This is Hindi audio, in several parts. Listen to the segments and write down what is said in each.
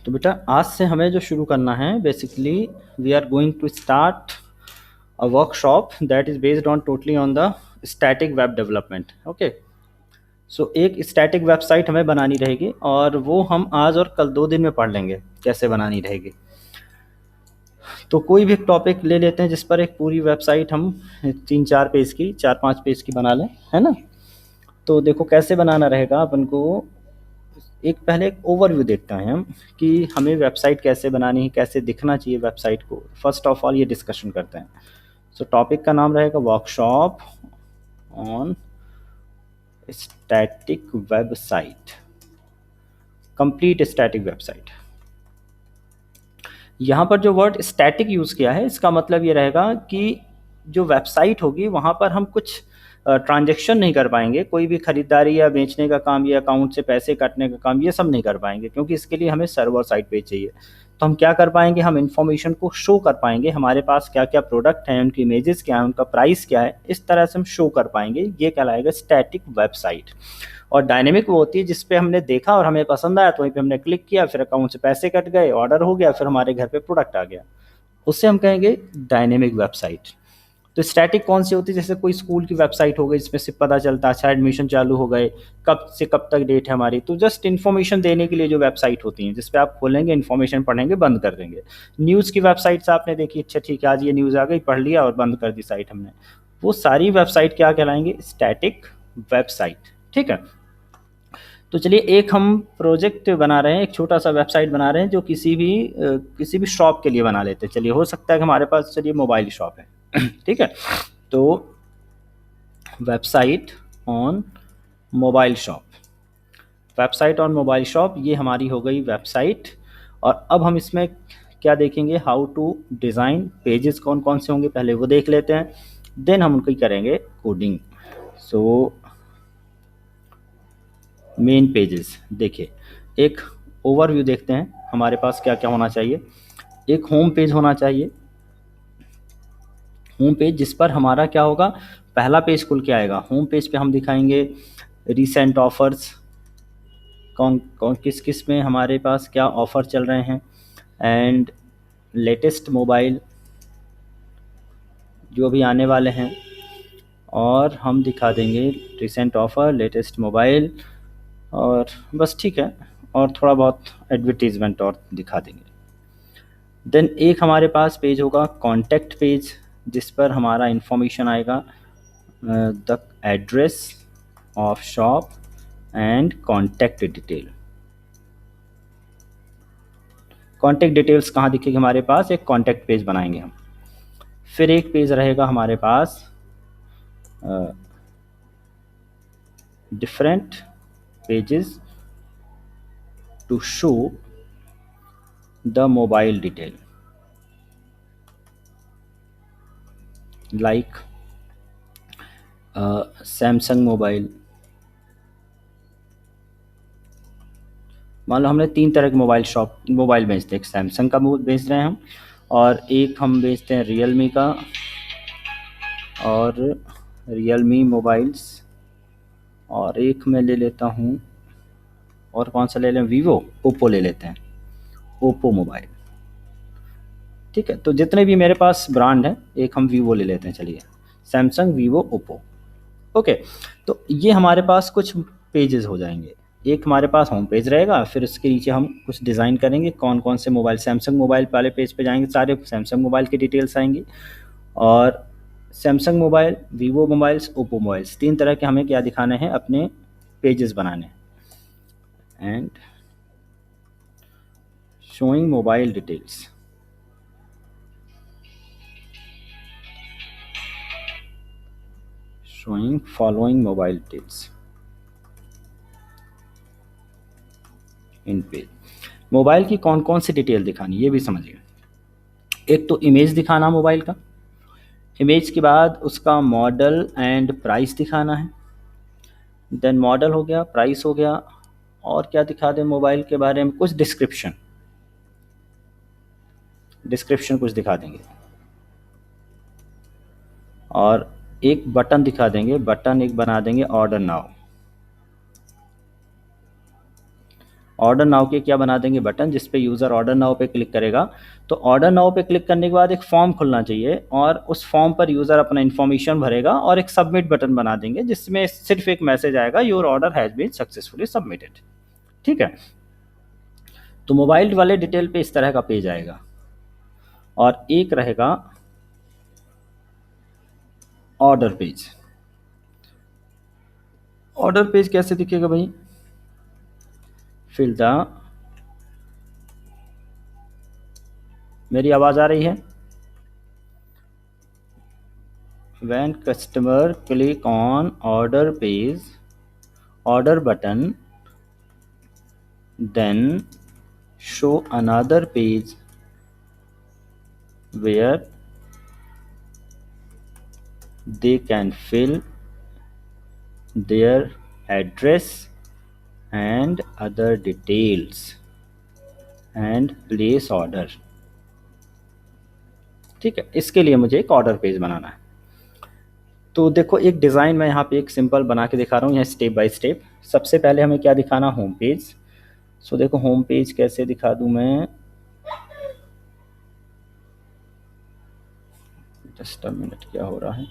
तो बेटा आज से हमें जो शुरू करना है, basically we are going to start a workshop that is based on totally on the static web development. Okay, so एक स्टैटिक वेबसाइट हमें बनानी रहेगी और वो हम आज और कल 2 दिन में पढ़ लेंगे कैसे बनानी रहेगी। तो कोई भी एक टॉपिक ले लेते हैं जिस पर एक पूरी वेबसाइट हम 3-4 पेज की, 4-5 पेज की बना लें, है ना। तो देखो कैसे बनाना रहेगा अपन को। एक पहले एक ओवरव्यू देखते हैं हम कि हमें वेबसाइट कैसे बनानी है, कैसे दिखना चाहिए वेबसाइट को। फर्स्ट ऑफ ऑल ये डिस्कशन करते हैं। सो टॉपिक का नाम रहेगा workshop on static website, complete static website. यहाँ पर जो वर्ड स्टैटिक यूज़ किया है इसका मतलब ये रहेगा कि जो वेबसाइट होगी वहाँ पर हम कुछ ट्रांजैक्शन नहीं कर पाएंगे, कोई भी खरीदारी या बेचने का काम या अकाउंट से पैसे काटने का काम ये सब नहीं कर पाएंगे, क्योंकि इसके लिए हमें सर्वर साइड पेज चाहिए। तो हम क्या कर पाएंगे, हम इन्फॉर्मेशन को शो कर पाएंगे, हमारे पास क्या क्या प्रोडक्ट हैं, उनकी इमेजेस क्या है, उनका प्राइस क्या है, इस तरह से हम शो कर पाएंगे। ये कहलाएगा स्टैटिक वेबसाइट। और डायनेमिक वो होती है जिस पे हमने देखा और हमें पसंद आया तो वहीं पे हमने क्लिक किया, फिर अकाउंट से पैसे कट गए, ऑर्डर हो गया, फिर हमारे घर पे प्रोडक्ट आ गया, उससे हम कहेंगे डायनेमिक वेबसाइट। तो स्टैटिक कौन सी होती है, जैसे कोई स्कूल की वेबसाइट हो गई जिसमें से पता चलता है अच्छा एडमिशन चालू हो गए, कब से कब तक डेट है हमारी, तो जस्ट इन्फॉर्मेशन देने के लिए जो वेबसाइट होती हैं जिस पे आप खोलेंगे, इन्फॉर्मेशन पढ़ेंगे, बंद कर देंगे। न्यूज़ की वेबसाइट्स आपने देखी, अच्छा ठीक है आज ये न्यूज़ आ गई, पढ़ लिया और बंद कर दी साइट हमने, वो सारी वेबसाइट क्या कहलाएंगे, स्टैटिक वेबसाइट। ठीक है, तो चलिए एक हम प्रोजेक्ट बना रहे हैं, एक छोटा सा वेबसाइट बना रहे हैं जो किसी भी शॉप के लिए बना लेते हैं। चलिए हो सकता है कि हमारे पास चलिए मोबाइल शॉप है ठीक है, तो website on mobile shop, website on mobile shop ये हमारी हो गई वेबसाइट। और अब हम इसमें क्या देखेंगे, हाउ टू डिज़ाइन पेजेस कौन कौन से होंगे पहले वो देख लेते हैं, देन हम उनकी करेंगे कोडिंग। सो मेन पेजेस देखिए, एक ओवरव्यू देखते हैं हमारे पास क्या क्या होना चाहिए। एक होम पेज होना चाहिए, होम पेज जिस पर हमारा क्या होगा, पहला पेज खुल के आएगा। होम पेज पे हम दिखाएंगे रिसेंट ऑफर्स, कौन कौन किस किस में हमारे पास क्या ऑफ़र चल रहे हैं, एंड लेटेस्ट मोबाइल जो भी आने वाले हैं, और हम दिखा देंगे रिसेंट ऑफ़र, लेटेस्ट मोबाइल, और बस ठीक है, और थोड़ा बहुत एडवर्टीज़मेंट और दिखा देंगे। देन एक हमारे पास पेज होगा कॉन्टैक्ट पेज जिस पर हमारा इंफॉर्मेशन आएगा, the address of shop and contact detail. Contact details कहाँ दिखेगी हमारे पास, एक कॉन्टैक्ट पेज बनाएंगे हम। फिर एक पेज रहेगा हमारे पास different pages to show the mobile detail, like Samsung mobile. मान लो हमने 3 तरह के मोबाइल बेचते हैं, एक सैमसंग का बेच रहे हैं हम, और एक हम बेचते हैं रियलमी का, और रियलमी मोबाइल्स, और एक मैं ले लेता हूँ, और कौन सा ले लें, वीवो, ओप्पो ले लेते हैं, ओप्पो मोबाइल। ठीक है, तो जितने भी मेरे पास ब्रांड हैं, एक हम वीवो ले लेते हैं, चलिए सैमसंग, वीवो, ओप्पो। ओके, तो ये हमारे पास कुछ पेजेस हो जाएंगे। एक हमारे पास होम पेज रहेगा, फिर उसके नीचे हम कुछ डिज़ाइन करेंगे, कौन कौन से मोबाइल, सैमसंग मोबाइल वाले पेज पे जाएंगे, सारे सैमसंग मोबाइल की डिटेल्स आएंगी, और Samsung mobile, Vivo mobiles, Oppo mobiles, 3 तरह के हमें क्या दिखाने हैं, अपने पेजेस बनाने हैं। And showing mobile details, showing following mobile details in page. Mobile की कौन कौन सी डिटेल दिखानी ये भी समझिए। एक तो इमेज दिखाना मोबाइल का, इमेज के बाद उसका मॉडल एंड प्राइस दिखाना है, देन मॉडल हो गया, प्राइस हो गया, और क्या दिखा दें मोबाइल के बारे में, कुछ डिस्क्रिप्शन कुछ दिखा देंगे, और एक बटन दिखा देंगे, बटन एक बना देंगे ऑर्डर नाउ, ऑर्डर नाउ के क्या बना देंगे, बटन, जिस पे यूज़र ऑर्डर नाउ पे क्लिक करेगा। तो ऑर्डर नाउ पे क्लिक करने के बाद एक फॉर्म खुलना चाहिए और उस फॉर्म पर यूज़र अपना इन्फॉर्मेशन भरेगा और एक सबमिट बटन बना देंगे जिसमें सिर्फ एक मैसेज आएगा, your order has been successfully submitted. ठीक है, तो मोबाइल वाले डिटेल पे इस तरह का पेज आएगा। और एक रहेगा ऑर्डर पेज। ऑर्डर पेज कैसे दिखेगा भाई, फिल द, मेरी आवाज़ आ रही है? When customer click on order page, order button, then show another page where they can fill their address and other details and place order। ठीक है, इसके लिए मुझे एक ऑर्डर पेज बनाना है। तो देखो एक डिज़ाइन मैं यहाँ पे एक सिंपल बना के दिखा रहा हूँ, यहाँ स्टेप बाय स्टेप। सबसे पहले हमें क्या दिखाना, होम पेज। सो देखो होम पेज कैसे दिखा दूँ मैं, जस्ट अ मिनट, क्या हो रहा है।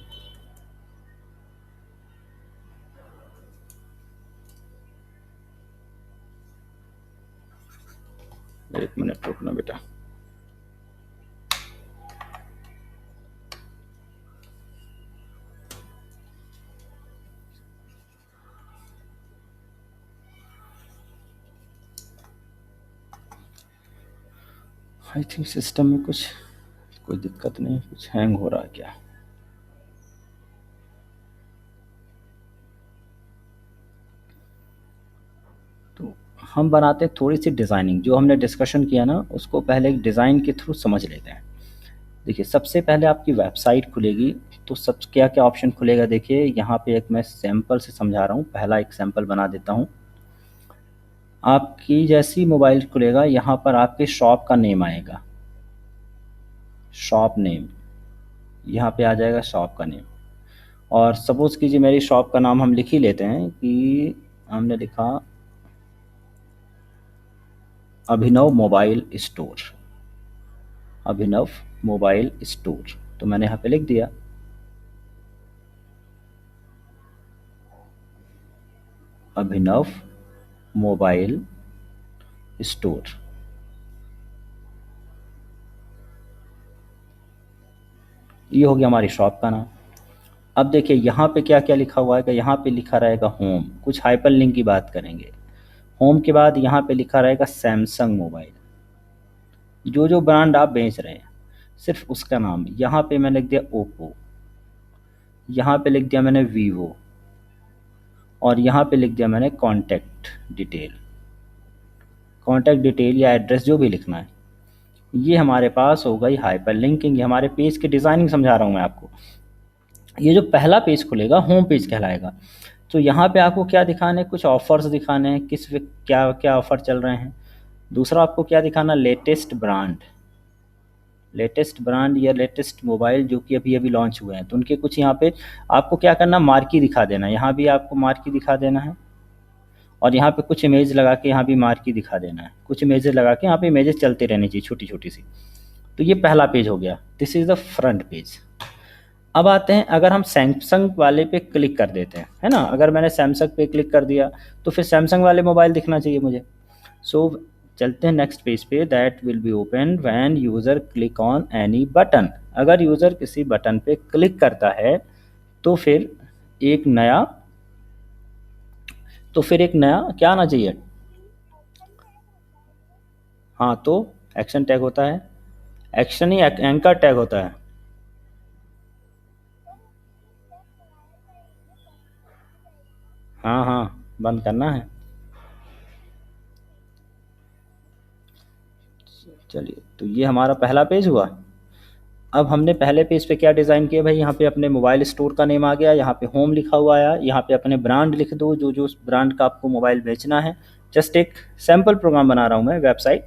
एक मिनट रुकना बेटा। आई थिंक सिस्टम में कुछ कोई दिक्कत नहीं, कुछ हैंग हो रहा है क्या। तो हम बनाते हैं थोड़ी सी डिज़ाइनिंग, जो हमने डिस्कशन किया ना उसको पहले एक डिज़ाइन के थ्रू समझ लेते हैं। देखिए सबसे पहले आपकी वेबसाइट खुलेगी तो सब क्या क्या ऑप्शन खुलेगा, देखिए यहाँ पे एक मैं सैंपल से समझा रहा हूँ। पहला एक सैंपल बना देता हूँ। आपकी जैसी मोबाइल खुलेगा यहाँ पर आपके शॉप का नेम आएगा, शॉप नेम, यहाँ पे आ जाएगा शॉप का नेम। और सपोज़ कीजिए मेरी शॉप का नाम हम लिख ही लेते हैं कि हमने लिखा अभिनव मोबाइल स्टोर, अभिनव मोबाइल स्टोर, तो मैंने यहाँ पे लिख दिया। अभिनव मोबाइल स्टोर। ये हो गया हमारी शॉप का नाम। अब देखिए यहाँ पे क्या क्या लिखा हुआ है, कि यहाँ पे लिखा रहेगा होम, कुछ हाइपर लिंक की बात करेंगे। होम के बाद यहाँ पे लिखा रहेगा सैमसंग मोबाइल, जो जो ब्रांड आप बेच रहे हैं सिर्फ उसका नाम। यहाँ पे मैंने लिख दिया ओप्पो, यहाँ पे लिख दिया मैंने वीवो, और यहाँ पे लिख दिया मैंने कॉन्टैक्ट डिटेल। कॉन्टैक्ट डिटेल या एड्रेस जो भी लिखना है, ये हमारे पास हो गई हाइपर लिंकिंग। ये हमारे पेज की डिज़ाइनिंग समझा रहा हूँ मैं आपको। ये जो पहला पेज खुलेगा होम पेज कहलाएगा। तो यहाँ पे आपको क्या दिखाने, कुछ ऑफ़र्स दिखाने हैं, किस क्या क्या ऑफ़र चल रहे हैं। दूसरा आपको क्या दिखाना, लेटेस्ट ब्रांड, लेटेस्ट ब्रांड या लेटेस्ट मोबाइल जो कि अभी अभी लॉन्च हुए हैं, तो उनके कुछ यहाँ पे आपको क्या करना, मार्की दिखा देना। यहाँ भी आपको मार्की दिखा देना है, और यहाँ पे कुछ इमेज लगा के यहाँ भी मार्की दिखा देना है। कुछ इमेजेस लगा के यहाँ पे इमेजेस चलते रहनी चाहिए छोटी छोटी सी। तो ये पहला पेज हो गया, this is the front page. अब आते हैं, अगर हम सैमसंग वाले पे क्लिक कर देते हैं, है ना, अगर मैंने सैमसंग पे क्लिक कर दिया तो फिर सैमसंग वाले मोबाइल दिखना चाहिए मुझे। सो चलते हैं नेक्स्ट पेज पे, that will be open when user click on any button. अगर यूज़र किसी बटन पे क्लिक करता है तो फिर एक नया क्या आना चाहिए। हाँ, तो एक्शन टैग होता है, एक्शन ही एंकर टैग होता है। हाँ हाँ, बंद करना है। चलिए, तो ये हमारा पहला पेज हुआ। अब हमने पहले पेज पे क्या डिज़ाइन किया भाई, यहाँ पे अपने मोबाइल स्टोर का नेम आ गया, यहाँ पे होम लिखा हुआ आया, यहाँ पे अपने ब्रांड लिख दो जो जो ब्रांड का आपको मोबाइल बेचना है। जस्ट एक सैम्पल प्रोग्राम बना रहा हूँ मैं, वेबसाइट।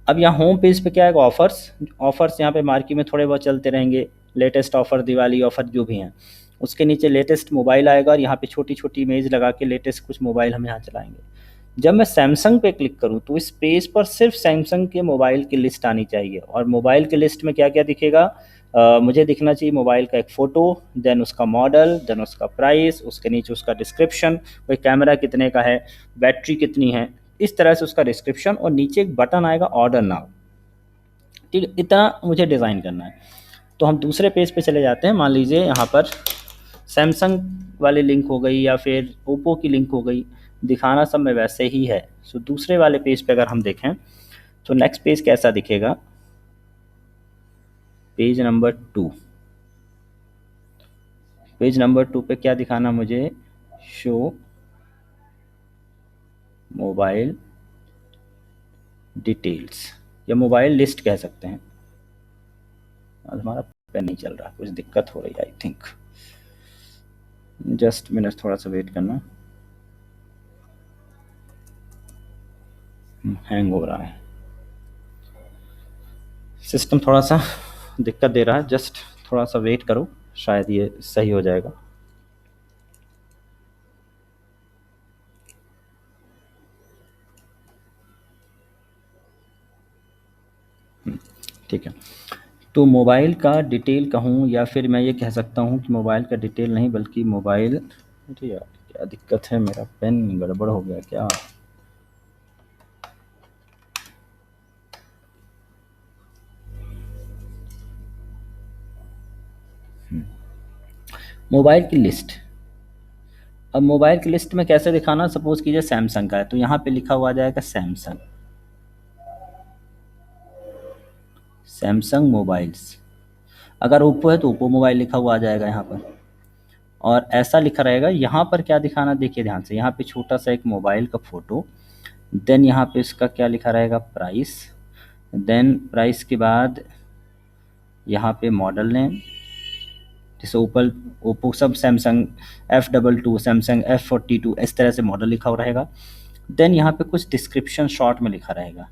अब यहाँ होम पेज पे क्या है, ऑफ़र्स। ऑफ़र्स यहाँ पे मार्केट में थोड़े बहुत चलते रहेंगे, लेटेस्ट ऑफ़र, दिवाली ऑफ़र जो भी हैं। उसके नीचे लेटेस्ट मोबाइल आएगा और यहाँ पे छोटी छोटी इमेज लगा के लेटेस्ट कुछ मोबाइल हम यहाँ चलाएँगे। जब मैं सैमसंग पे क्लिक करूं तो इस पेज पर सिर्फ सैमसंग के मोबाइल की लिस्ट आनी चाहिए, और मोबाइल की लिस्ट में क्या क्या दिखेगा, मुझे दिखना चाहिए मोबाइल का एक फ़ोटो, देन उसका मॉडल, देन उसका प्राइस, उसके नीचे उसका डिस्क्रिप्शन, कोई कैमरा कितने का है, बैटरी कितनी है, इस तरह से उसका डिस्क्रिप्शन, और नीचे एक बटन आएगा ऑर्डर नाउ। ठीक है, इतना मुझे डिज़ाइन करना है। तो हम दूसरे पेज पे चले जाते हैं। मान लीजिए यहाँ पर सैमसंग वाली लिंक हो गई या फिर ओप्पो की लिंक हो गई, दिखाना सब में वैसे ही है। सो दूसरे वाले पेज पे अगर हम देखें तो नेक्स्ट पेज कैसा दिखेगा, पेज नंबर 2। पेज नंबर 2 पे क्या दिखाना मुझे, शो मोबाइल डिटेल्स या मोबाइल लिस्ट कह सकते हैं। आज हमारा पेन नहीं चल रहा, कुछ दिक्कत हो रही है आई थिंक, जस्ट मिनट, थोड़ा सा वेट करना, हैंग हो रहा है सिस्टम, थोड़ा सा दिक्कत दे रहा है, जस्ट थोड़ा सा वेट करो, शायद ये सही हो जाएगा। ठीक है, तो मोबाइल का डिटेल कहूँ या फिर मैं ये कह सकता हूँ कि मोबाइल का डिटेल नहीं बल्कि मोबाइल, अरे यार क्या दिक्कत है, मेरा पेन गड़बड़ हो गया क्या। मोबाइल की लिस्ट, अब मोबाइल की लिस्ट में कैसे दिखाना, सपोज कीजिए सैमसंग का है तो यहाँ पे लिखा हुआ आ जाएगा सैमसंग, सैमसंग मोबाइल्स। अगर ओप्पो है तो ओप्पो मोबाइल लिखा हुआ आ जाएगा यहाँ पर, और ऐसा लिखा रहेगा। यहाँ पर क्या दिखाना देखिए ध्यान से, यहाँ पे छोटा सा एक मोबाइल का फ़ोटो, देन यहाँ पे इसका क्या लिखा रहेगा, प्राइस, देन प्राइस के बाद यहाँ पे मॉडल नेम, जैसे ओपल, ओप्पो सब सैमसंग F22, सैमसंग F42, इस तरह से मॉडल लिखा हुआ रहेगा। देन यहाँ पे कुछ डिस्क्रिप्शन शॉर्ट में लिखा रहेगा,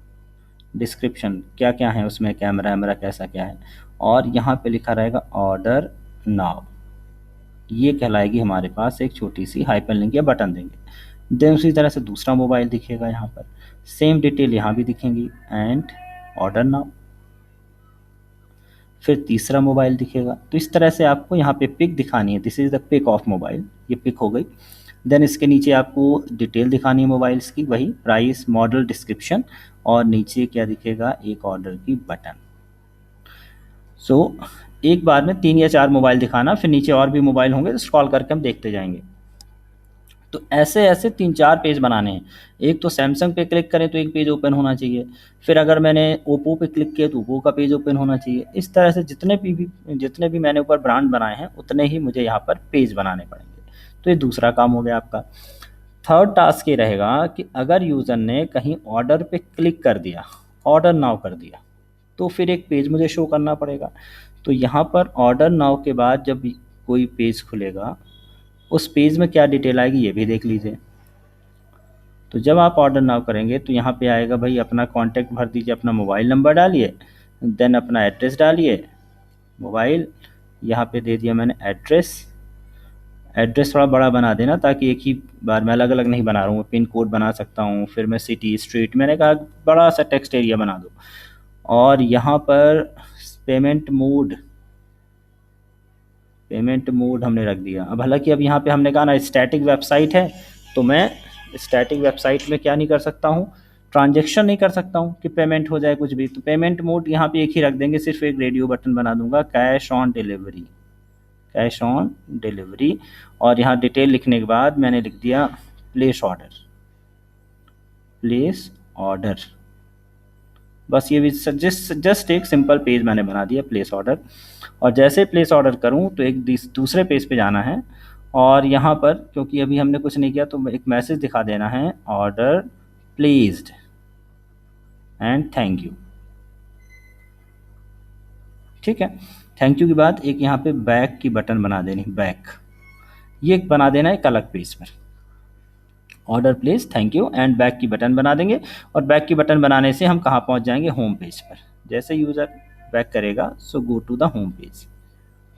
डिस्क्रिप्शन क्या क्या है उसमें, कैमरा वैमरा कैसा क्या है, और यहाँ पे लिखा रहेगा ऑर्डर नाउ। ये कहलाएगी हमारे पास एक छोटी सी हाइपर लिंक या बटन देंगे। देन उसी तरह से दूसरा मोबाइल दिखेगा यहाँ पर, सेम डिटेल यहाँ भी दिखेंगी, एंड ऑर्डर नाउ। फिर तीसरा मोबाइल दिखेगा, तो इस तरह से आपको यहाँ पे पिक दिखानी है, this is the pic of mobile, ये पिक हो गई। देन इसके नीचे आपको डिटेल दिखानी है मोबाइल्स की, वही प्राइस, मॉडल, डिस्क्रिप्शन, और नीचे क्या दिखेगा, एक ऑर्डर की बटन। सो एक बार में 3 या 4 मोबाइल दिखाना, फिर नीचे और भी मोबाइल होंगे तो स्क्रॉल करके हम देखते जाएंगे। तो ऐसे ऐसे 3-4 पेज बनाने हैं। एक तो सैमसंग पे क्लिक करें तो एक पेज ओपन होना चाहिए, फिर अगर मैंने ओप्पो पे क्लिक किया तो ओप्पो का पेज ओपन होना चाहिए। इस तरह से जितने भी मैंने ऊपर ब्रांड बनाए हैं उतने ही मुझे यहाँ पर पेज बनाने पड़ेंगे। तो ये दूसरा काम हो गया आपका। थर्ड टास्क ये रहेगा कि अगर यूज़र ने कहीं ऑर्डर पे क्लिक कर दिया, ऑर्डर नाउ कर दिया, तो फिर एक पेज मुझे शो करना पड़ेगा। तो यहाँ पर ऑर्डर नाउ के बाद जब कोई पेज खुलेगा, उस पेज में क्या डिटेल आएगी ये भी देख लीजिए। तो जब आप ऑर्डर नाउ करेंगे तो यहाँ पे आएगा भाई अपना कॉन्टैक्ट भर दीजिए, अपना मोबाइल नंबर डालिए, देन अपना एड्रेस डालिए, मोबाइल यहाँ पे दे दिया मैंने एड्रेस। एड्रेस थोड़ा बड़ा बना देना ताकि एक ही बार मैं अलग अलग नहीं बना रहा हूँ, पिन कोड बना सकता हूँ, फिर मैं सिटी, स्ट्रीट, मैंने कहा बड़ा सा टेक्स्ट एरिया बना दो। और यहाँ पर पेमेंट मोड, पेमेंट मोड हमने रख दिया। अब हालांकि अब यहाँ पे हमने कहा ना स्टैटिक वेबसाइट है, तो मैं स्टैटिक वेबसाइट में क्या नहीं कर सकता हूँ, ट्रांजेक्शन नहीं कर सकता हूँ कि पेमेंट हो जाए कुछ भी। तो पेमेंट मोड यहाँ पे एक ही रख देंगे, सिर्फ एक रेडियो बटन बना दूंगा, cash on delivery, cash on delivery. और यहाँ डिटेल लिखने के बाद मैंने लिख दिया प्लेस ऑर्डर, प्लेस ऑर्डर। बस ये भी जस्ट एक सिंपल पेज मैंने बना दिया, प्लेस ऑर्डर। और जैसे प्लेस ऑर्डर करूं तो एक दूसरे पेज पे जाना है, और यहाँ पर क्योंकि अभी हमने कुछ नहीं किया तो एक मैसेज दिखा देना है, order placed and thank you. ठीक है, थैंक यू के बाद एक यहाँ पे बैक की बटन बना देनी, बैक, ये बना देना एक अलग पेज पर, order place, thank you and back की बटन बना देंगे। और बैक की बटन बनाने से हम कहाँ पहुँच जाएंगे, होम पेज पर। जैसे यूज़र बैक करेगा so go to the home page,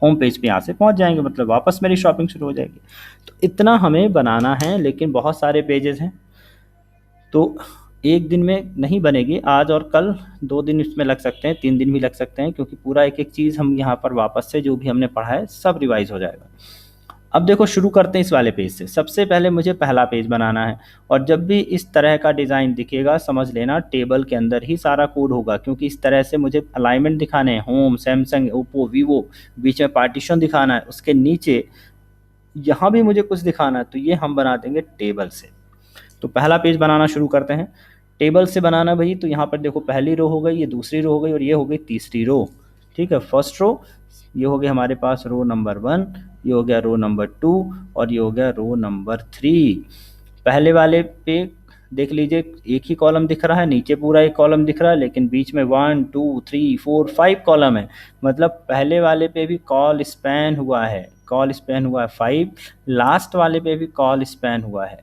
home page पे यहाँ से पहुँच जाएंगे, मतलब वापस मेरी शॉपिंग शुरू हो जाएगी। तो इतना हमें बनाना है, लेकिन बहुत सारे पेजेस हैं तो एक दिन में नहीं बनेगी, आज और कल 2 दिन इसमें लग सकते हैं, 3 दिन भी लग सकते हैं, क्योंकि पूरा एक-एक चीज़ हम यहाँ पर वापस से जो भी हमने पढ़ा है सब रिवाइज़ हो जाएगा। अब देखो शुरू करते हैं इस वाले पेज से। सबसे पहले मुझे पहला पेज बनाना है, और जब भी इस तरह का डिज़ाइन दिखेगा समझ लेना टेबल के अंदर ही सारा कोड होगा, क्योंकि इस तरह से मुझे अलाइनमेंट दिखाने हैं, होम, सैमसंग, ओप्पो, वीवो, बीच में पार्टीशन दिखाना है, उसके नीचे यहाँ भी मुझे कुछ दिखाना है, तो ये हम बना देंगे टेबल से। तो पहला पेज बनाना शुरू करते हैं। टेबल से बनाना भाई, तो यहाँ पर देखो पहली रो हो गई, ये दूसरी रो हो गई, और ये हो गई तीसरी रो। ठीक है, फर्स्ट रो, ये हो गया हमारे पास रो नंबर 1, ये हो गया रो नंबर 2, और ये हो गया रो नंबर 3। पहले वाले पे देख लीजिए एक ही कॉलम दिख रहा है, नीचे पूरा एक कॉलम दिख रहा है, लेकिन बीच में 1 2 3 4 5 कॉलम है। मतलब पहले वाले पे भी कॉल स्पैन हुआ है, कॉल स्पैन हुआ है 5, लास्ट वाले पे भी कॉल स्पैन हुआ है,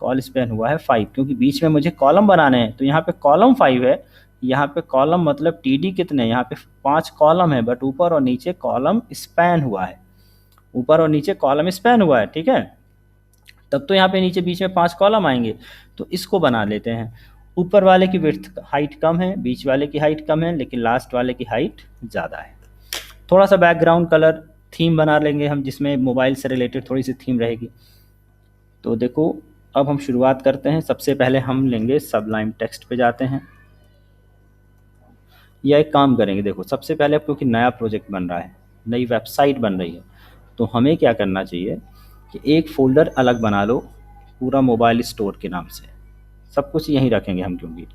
कॉल स्पैन हुआ है 5, क्योंकि बीच में मुझे कॉलम बनाने हैं। तो यहाँ पे कॉलम 5 है, यहाँ पे कॉलम मतलब टीडी कितने, यहाँ पे 5 कॉलम है, बट ऊपर और नीचे कॉलम स्पैन हुआ है, ऊपर और नीचे कॉलम स्पैन हुआ है। ठीक है, तब तो यहाँ पे नीचे बीच में 5 कॉलम आएंगे। तो इसको बना लेते हैं। ऊपर वाले की विड्थ हाइट कम है, बीच वाले की हाइट कम है, लेकिन लास्ट वाले की हाइट ज़्यादा है। थोड़ा सा बैकग्राउंड कलर थीम बना लेंगे हम, जिसमें मोबाइल से रिलेटेड थोड़ी सी थीम रहेगी। तो देखो अब हम शुरुआत करते हैं। सबसे पहले हम लेंगे सबलाइम टेक्स्ट पे जाते हैं, या एक काम करेंगे, देखो सबसे पहले क्योंकि नया प्रोजेक्ट बन रहा है, नई वेबसाइट बन रही है, तो हमें क्या करना चाहिए कि एक फ़ोल्डर अलग बना लो पूरा मोबाइल स्टोर के नाम से, सब कुछ यहीं रखेंगे हम, क्योंकि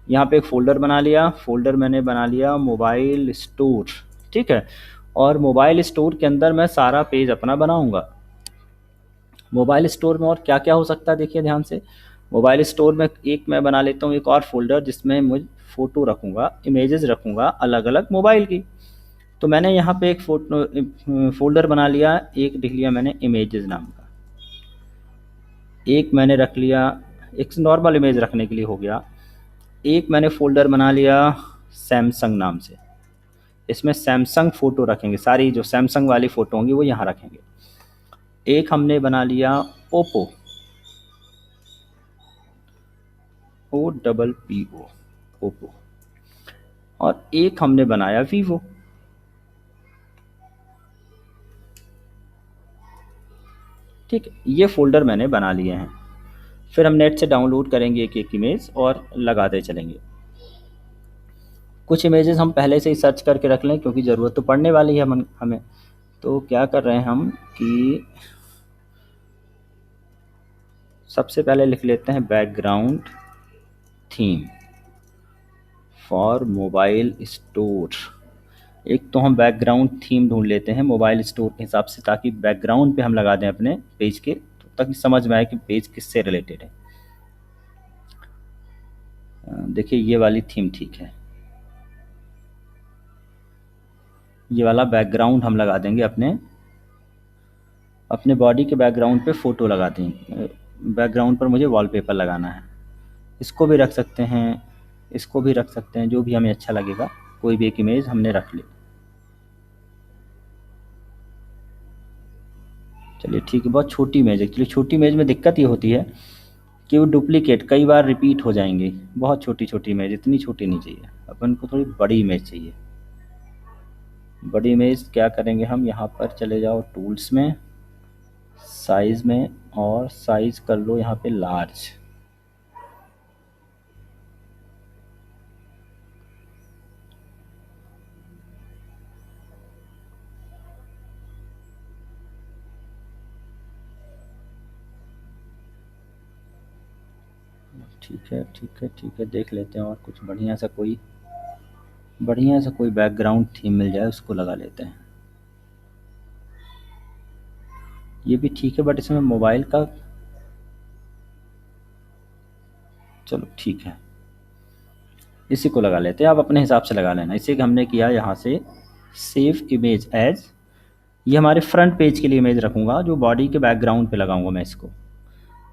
यहाँ पे एक फ़ोल्डर बना लिया, फ़ोल्डर मैंने बना लिया मोबाइल स्टोर। ठीक है, और मोबाइल स्टोर के अंदर मैं सारा पेज अपना बनाऊँगा। मोबाइल स्टोर में और क्या क्या हो सकता है देखिए ध्यान से। मोबाइल स्टोर में एक मैं बना लेता हूँ एक और फोल्डर, जिसमें मुझ फ़ोटो रखूँगा, इमेजेस रखूँगा अलग अलग मोबाइल की। तो मैंने यहाँ पे एक फ़ोल्डर बना लिया, एक लिख लिया मैंने इमेजेस नाम का, एक मैंने रख लिया, एक नॉर्मल इमेज रखने के लिए हो गया, एक मैंने फ़ोल्डर बना लिया सैमसंग नाम से, इसमें सैमसंग फ़ोटो रखेंगे, सारी जो सैमसंग वाली फ़ोटो होंगी वो यहाँ रखेंगे। एक हमने बना लिया ओप्पो, OPPO, ओप्पो, और एक हमने बनाया वीवो। ठीक है, ये फ़ोल्डर मैंने बना लिए हैं। फिर हम नेट से डाउनलोड करेंगे एक एक इमेज और लगाते चलेंगे। कुछ इमेजेस हम पहले से ही सर्च करके रख लें, क्योंकि ज़रूरत तो पड़ने वाली है हमें। तो क्या कर रहे हैं हम कि सबसे पहले लिख लेते हैं background theme for mobile store. एक तो हम बैकग्राउंड थीम ढूंढ लेते हैं मोबाइल स्टोर के हिसाब से, ताकि बैकग्राउंड पे हम लगा दें अपने पेज के, तो ताकि समझ में आए कि पेज किससे रिलेटेड है। देखिए ये वाली थीम ठीक है, ये वाला बैकग्राउंड हम लगा देंगे अपने बॉडी के बैकग्राउंड पे फ़ोटो लगा देंगे। बैकग्राउंड पर मुझे वॉलपेपर लगाना है, इसको भी रख सकते हैं, इसको भी रख सकते हैं, जो भी हमें अच्छा लगेगा। कोई भी एक इमेज हमने रख ली। चलिए ठीक है, बहुत छोटी इमेज, एक्चुअली छोटी इमेज में दिक्कत ये होती है कि वो डुप्लीकेट कई बार रिपीट हो जाएंगे। बहुत छोटी छोटी इमेज, इतनी छोटी नहीं चाहिए अपन को, थोड़ी बड़ी इमेज चाहिए। बड़ी इमेज क्या करेंगे हम, यहाँ पर चले जाओ टूल्स में, साइज़ में, और साइज़ कर लो यहाँ पे लार्ज। ठीक है ठीक है ठीक है, देख लेते हैं और कुछ बढ़िया सा कोई बैकग्राउंड थीम मिल जाए, उसको लगा लेते हैं। ये भी ठीक है, बट इसमें मोबाइल का, चलो ठीक है, इसी को लगा लेते हैं। आप अपने हिसाब से लगा लेना। इसी का हमने किया यहाँ से सेव इमेज एज, ये हमारे फ्रंट पेज के लिए इमेज रखूँगा, जो बॉडी के बैकग्राउंड पे लगाऊंगा मैं इसको।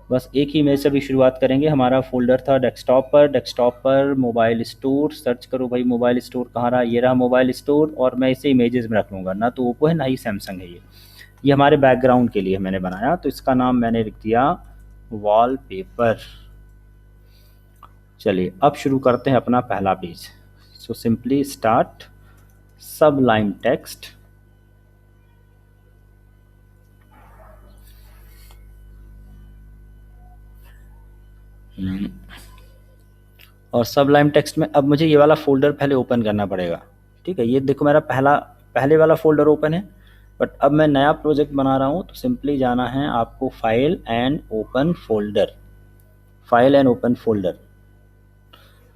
बस एक ही इमेज से भी शुरुआत करेंगे। हमारा फोल्डर था डेस्कटॉप पर मोबाइल स्टोर, सर्च करो भाई मोबाइल स्टोर कहाँ रहा, ये रहा मोबाइल स्टोर, और मैं इसे इमेजेस में रख लूँगा। ना तो ओप्पो है ना ही सैमसंग है, ये हमारे बैकग्राउंड के लिए मैंने बनाया, तो इसका नाम मैंने लिख दिया वॉलपेपर। चलिए अब शुरू करते हैं अपना पहला page. So simply start सबलाइन text. और सबलाइन टेक्स्ट में अब मुझे ये वाला फोल्डर पहले ओपन करना पड़ेगा। ठीक है, ये देखो मेरा पहले वाला फोल्डर ओपन है, बट अब मैं नया प्रोजेक्ट बना रहा हूँ तो सिंपली जाना है आपको file and open folder. File and open folder.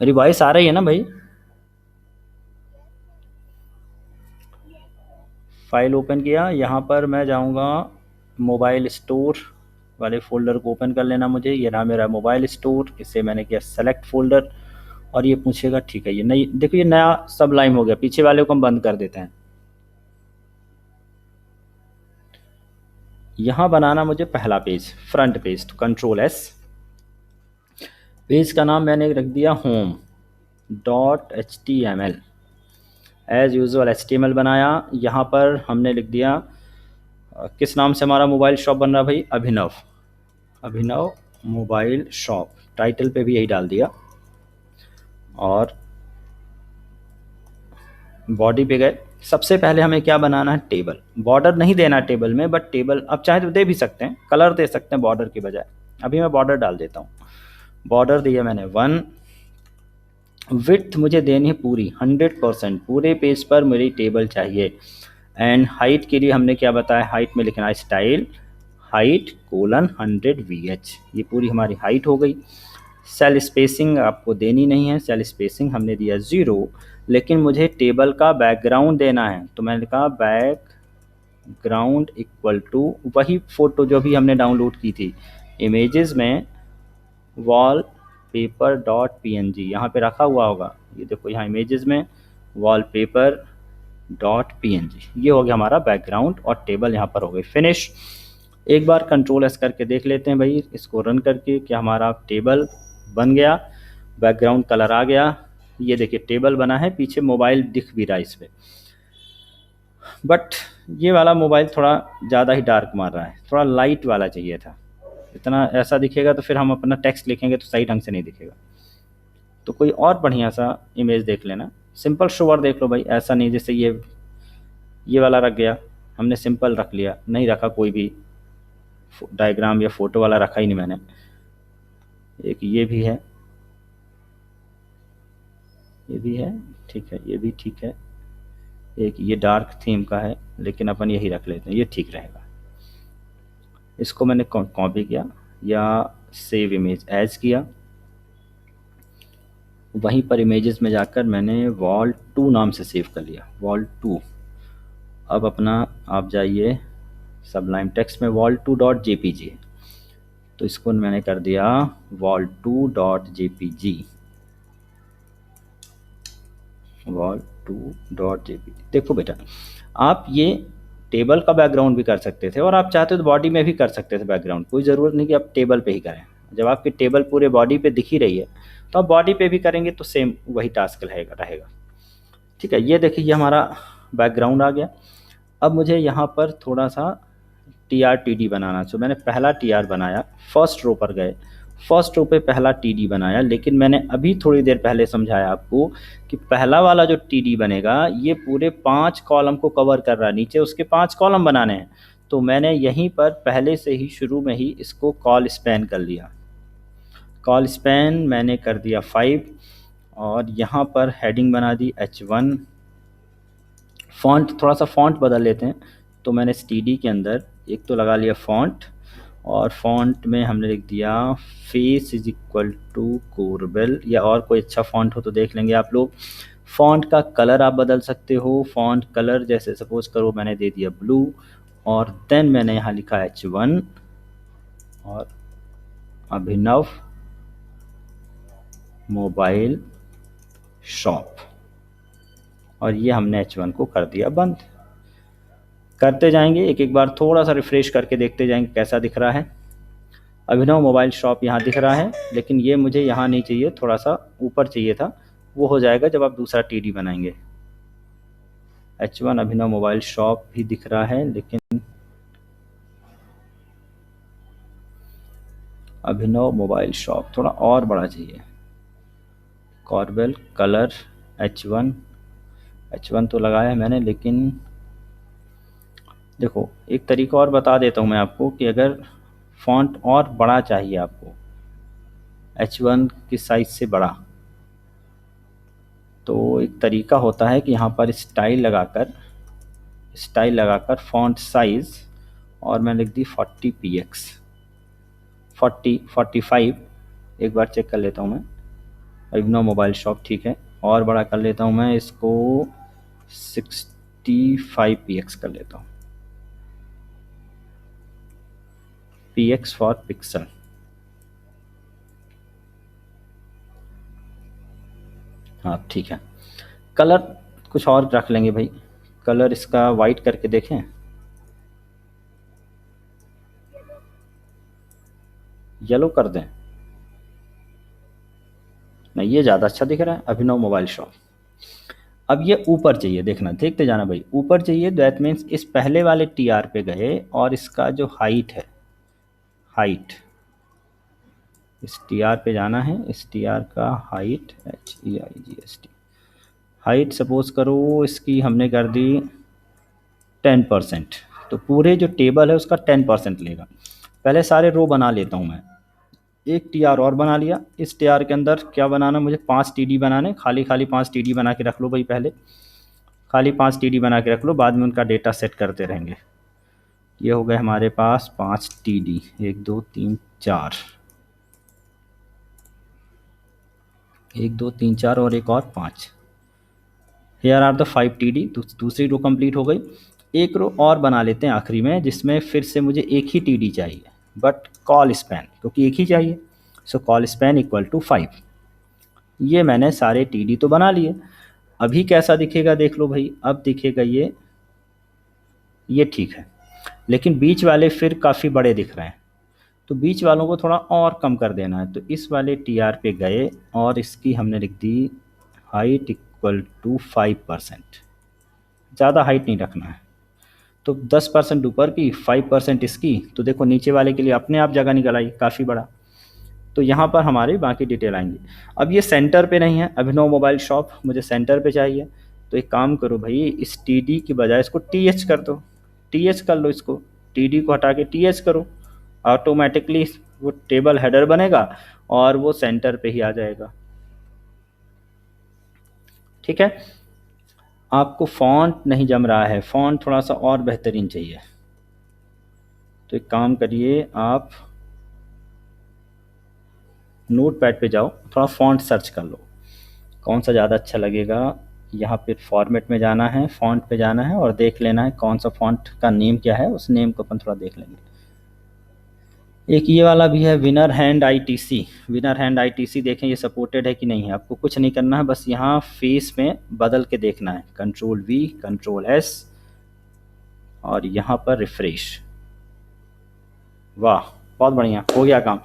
मेरी वॉइस आ रही है ना भाई? फाइल ओपन किया, यहाँ पर मैं जाऊँगा मोबाइल स्टोर वाले फोल्डर को ओपन कर लेना मुझे। ये रहा मेरा मोबाइल स्टोर, इसे मैंने किया सेलेक्ट फोल्डर। और ये पूछेगा, ठीक है, ये नई देखो ये नया सबलाइन हो गया, पीछे वाले को हम बंद कर देते हैं। यहाँ बनाना मुझे पहला पेज, फ्रंट पेज, तो कंट्रोल एस। पेज का नाम मैंने रख दिया home dot H T M L. As usual H T M L बनाया। यहाँ पर हमने लिख दिया किस नाम से हमारा मोबाइल शॉप बन रहा भाई? अभिनव। अभिनव मोबाइल शॉप। टाइटल पे भी यही डाल दिया। और बॉडी पे गए। सबसे पहले हमें क्या बनाना है? टेबल। बॉर्डर नहीं देना टेबल में, बट टेबल अब चाहे तो दे भी सकते हैं, कलर दे सकते हैं बॉर्डर की बजाय। अभी मैं बॉर्डर डाल देता हूँ। बॉर्डर दिया मैंने 1। विड्थ मुझे देनी है पूरी 100%, पूरे पेज पर मेरी टेबल चाहिए। एंड हाइट के लिए हमने क्या बताया? हाइट में लिखना है स्टाइल हाइट कोलन 100 VH। ये पूरी हमारी हाइट हो गई। सेल स्पेसिंग आपको देनी नहीं है, सेल स्पेसिंग हमने दिया 0। लेकिन मुझे टेबल का बैकग्राउंड देना है, तो मैंने कहा बैकग्राउंड इक्वल टू वही फ़ोटो जो भी हमने डाउनलोड की थी इमेजेस में, वॉल पेपर डॉट PNG यहाँ पे रखा हुआ होगा। ये देखो यहाँ इमेजेस में वॉल पेपर डॉट PNG, ये हो गया हमारा बैकग्राउंड और टेबल यहाँ पर हो गई फिनिश। एक बार कंट्रोल एस करके देख लेते हैं भाई, इसको रन करके, क्या हमारा टेबल बन गया, बैकग्राउंड कलर आ गया। ये देखिए टेबल बना है, पीछे मोबाइल दिख भी रहा है इस पर। बट ये वाला मोबाइल थोड़ा ज़्यादा ही डार्क मार रहा है, थोड़ा लाइट वाला चाहिए था। इतना ऐसा दिखेगा तो फिर हम अपना टेक्स्ट लिखेंगे तो सही ढंग से नहीं दिखेगा। तो कोई और बढ़िया सा इमेज देख लेना। सिंपल शोवर देख लो भाई, ऐसा नहीं जैसे ये वाला रख गया, हमने सिंपल रख लिया, नहीं रखा कोई भी डायग्राम या फोटो वाला रखा ही नहीं मैंने। एक ये भी है, ये भी है, ठीक है, ये भी ठीक है। एक ये डार्क थीम का है, लेकिन अपन यही रख लेते हैं, ये ठीक रहेगा। इसको मैंने कॉपी किया या सेव इमेज एज किया। वहीं पर इमेजेस में जाकर मैंने वॉल 2 नाम से सेव कर लिया, वॉल 2। अब अपना आप जाइए सबलाइन टेक्स्ट में, वॉल 2 डॉट JPG, तो इसको मैंने कर दिया wall 2 dot JPG। Wall 2 dot JPG। देखो बेटा, आप ये टेबल का बैकग्राउंड भी कर सकते थे, और आप चाहते तो बॉडी में भी कर सकते थे बैकग्राउंड, कोई ज़रूरत नहीं कि आप टेबल पे ही करें। जब आपकी टेबल पूरे बॉडी पे दिख ही रही है तो आप बॉडी पे भी करेंगे तो सेम वही टास्क रहेगा। ठीक है, ये देखिए ये हमारा बैकग्राउंड आ गया। अब मुझे यहाँ पर थोड़ा सा TRTD बनाना, तो मैंने पहला TR बनाया। फर्स्ट रो पर गए, फर्स्ट रो पे पहला TD बनाया, लेकिन मैंने अभी थोड़ी देर पहले समझाया आपको कि पहला वाला जो TD बनेगा ये पूरे 5 कॉलम को कवर कर रहा है, नीचे उसके 5 कॉलम बनाने हैं। तो मैंने यहीं पर पहले से ही शुरू में ही इसको कॉल स्पैन कर लिया। कॉल स्पैन मैंने कर दिया 5, और यहाँ पर हेडिंग बना दी H1। फ़ॉन्ट थोड़ा सा फ़ॉन्ट बदल लेते हैं, तो मैंने TD के अंदर एक तो लगा लिया फ़ॉन्ट, और फ़ॉन्ट में हमने लिख दिया फेस इज इक्वल टू कोरबेल, या और कोई अच्छा फ़ॉन्ट हो तो देख लेंगे आप लोग। फ़ॉन्ट का कलर आप बदल सकते हो, फ़ॉन्ट कलर जैसे सपोज़ करो मैंने दे दिया ब्लू, और देन मैंने यहाँ लिखा H1 और अभिनव मोबाइल शॉप, और ये हमने H1 को कर दिया बंद। करते जाएंगे एक एक बार, थोड़ा सा रिफ़्रेश करके देखते जाएंगे कैसा दिख रहा है। अभिनव मोबाइल शॉप यहाँ दिख रहा है, लेकिन ये मुझे यहाँ नहीं चाहिए, थोड़ा सा ऊपर चाहिए था। वो हो जाएगा जब आप दूसरा TD बनाएंगे। H1 अभिनव मोबाइल शॉप भी दिख रहा है, लेकिन अभिनव मोबाइल शॉप थोड़ा और बड़ा चाहिए। कॉर्बेल कलर H1 तो लगाया है मैंने, लेकिन देखो एक तरीका और बता देता हूँ मैं आपको कि अगर फ़ॉन्ट और बड़ा चाहिए आपको H1 की साइज़ से बड़ा, तो एक तरीका होता है कि यहाँ पर स्टाइल लगाकर फ़ॉन्ट साइज़, और मैं लिख दी 40px 45। एक बार चेक कर लेता हूँ मैं, अभिनव मोबाइल शॉप, ठीक है। और बड़ा कर लेता हूँ मैं इसको 65px कर लेता हूँ, px फॉर पिक्सल। हाँ ठीक है। कलर कुछ और रख लेंगे भाई, कलर इसका वाइट करके देखें, येलो कर दें। नहीं, ये ज़्यादा अच्छा दिख रहा है, अभिनव मोबाइल शॉप। अब ये ऊपर चाहिए, देखना देखते जाना भाई, ऊपर चाहिए दैट मीन्स इस पहले वाले TR पे गए और इसका जो हाइट है, हाइट इस TR पे जाना है, इस TR का हाइट HEIGST, हाइट सपोज करो इसकी हमने कर दी 10%, तो पूरे जो टेबल है उसका 10% लेगा। पहले सारे रो बना लेता हूँ मैं, एक TR और बना लिया। इस TR के अंदर क्या बनाना, मुझे 5 TD बनाने, खाली खाली 5 TD बना के रख लो भाई, पहले खाली 5 TD बना के रख लो, बाद में उनका डेटा सेट करते रहेंगे। ये हो गए हमारे पास 5 TD, 1 2 3 4, 1 2 3 4 और एक और 5। हेयर आर द 5 TD, दूसरी रो कंप्लीट हो गई। एक रो और बना लेते हैं आखिरी में, जिसमें फिर से मुझे एक ही TD चाहिए, बट कॉल स्पैन क्योंकि एक ही चाहिए, सो कॉल स्पैन इक्वल टू 5। ये मैंने सारे TD तो बना लिए। अभी कैसा दिखेगा देख लो भाई, अब दिखेगा ये ठीक है, लेकिन बीच वाले फिर काफ़ी बड़े दिख रहे हैं, तो बीच वालों को थोड़ा और कम कर देना है। तो इस वाले TR पे गए और इसकी हमने लिख दी हाइट इक्वल टू 5%, ज़्यादा हाइट नहीं रखना है। तो 10% ऊपर की, 5% इसकी, तो देखो नीचे वाले के लिए अपने आप जगह निकल आई काफ़ी बड़ा। तो यहाँ पर हमारी बाकी डिटेल आएंगी। अब ये सेंटर पे नहीं है, अभिनव मोबाइल शॉप मुझे सेंटर पे चाहिए, तो एक काम करो भाई, इस TD की बजाय इसको TH कर दो, TH कर लो इसको, TD को हटा के TH करो, ऑटोमेटिकली वो टेबल हेडर बनेगा और वो सेंटर पे ही आ जाएगा। ठीक है। आपको फॉन्ट नहीं जम रहा है, फॉन्ट थोड़ा सा और बेहतरीन चाहिए, तो एक काम करिए आप नोट पैड पे जाओ, थोड़ा फॉन्ट सर्च कर लो कौन सा ज़्यादा अच्छा लगेगा। यहाँ पे फॉर्मेट में जाना है, फॉन्ट पे जाना है और देख लेना है कौन सा फॉन्ट का नेम क्या है, उस नेम को अपन थोड़ा देख लेंगे। एक ये वाला भी है, winner hand ITC। Winner hand ITC देखें ये सपोर्टेड है कि नहीं है, आपको कुछ नहीं करना है, बस यहाँ फेस में बदल के देखना है, Ctrl+V Ctrl+S और यहाँ पर रिफ्रेश। वाह, बहुत बढ़िया, हो गया काम।